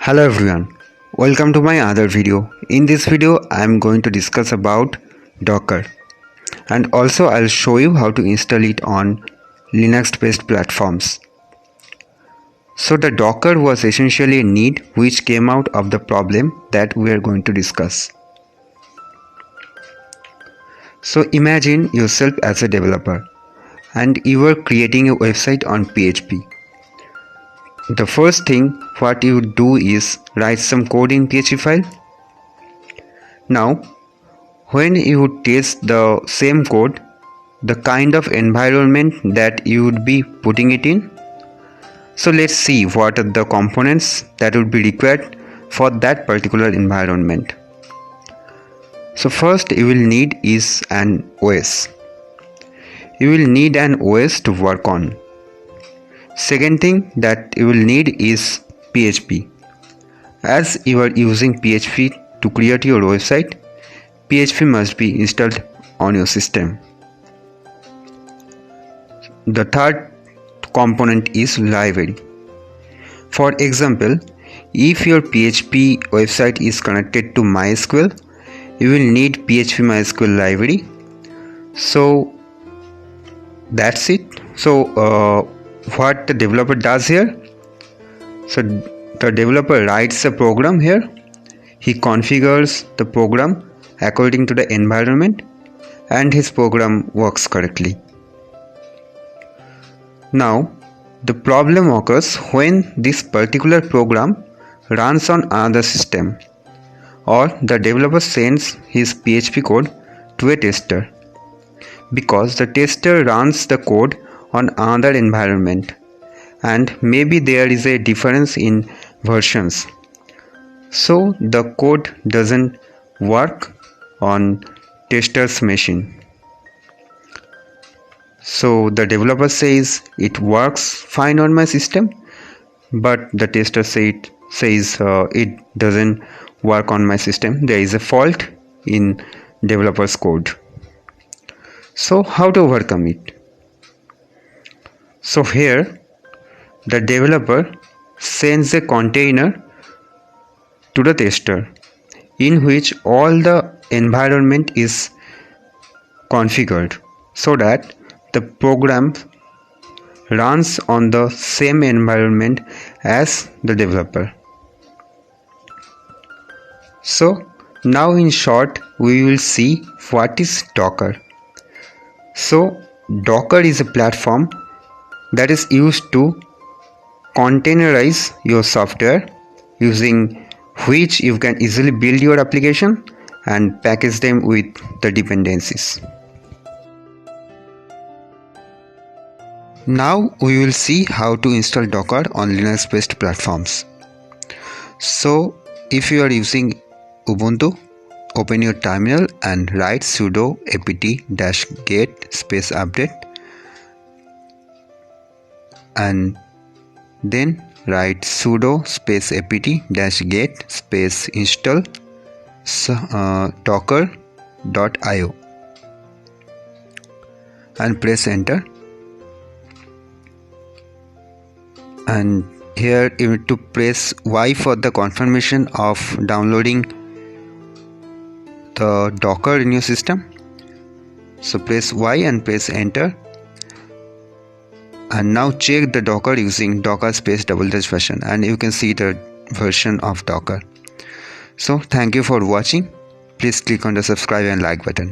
Hello everyone, welcome to my other video. In this video I am going to discuss about Docker and also I'll show you how to install it on Linux based platforms. So the Docker was essentially a need which came out of the problem that we are going to discuss. So imagine yourself as a developer and you are creating a website on PHP. The first thing what you do is write some code in PHP file. Now when you test the same code, the kind of environment that you would be putting it in. So let's see what are the components that would be required for that particular environment. So first you will need is an OS. You will need an OS to work on. Second thing that you will need is PHP. As you are using PHP to create your website, PHP must be installed on your system. The third component is library. For example, if your PHP website is connected to MySQL, you will need PHP MySQL library. So that's it. So what the developer does here, so the developer writes a program here. He configures the program according to the environment and his program works correctly. Now the problem occurs when this particular program runs on another system or the developer sends his PHP code to a tester, because the tester runs the code on another environment and maybe there is a difference in versions, so the code doesn't work on tester's machine. So the developer says it works fine on my system, but the tester says it doesn't work on my system. There is a fault in developer's code. So how to overcome it? So here the developer sends a container to the tester in which all the environment is configured so that the program runs on the same environment as the developer. So now in short we will see what is Docker. So Docker is a platform that is used to containerize your software, using which you can easily build your application and package them with the dependencies. Now we will see how to install Docker on Linux based platforms. So if you are using Ubuntu, open your terminal and write sudo apt-get space update and then write sudo space apt-get space install docker.io and press enter. And here you need to press Y for the confirmation of downloading the Docker in your system. So press Y and press enter. And now check the Docker using docker space /version and you can see the version of Docker. So thank you for watching. Please click on the subscribe and like button.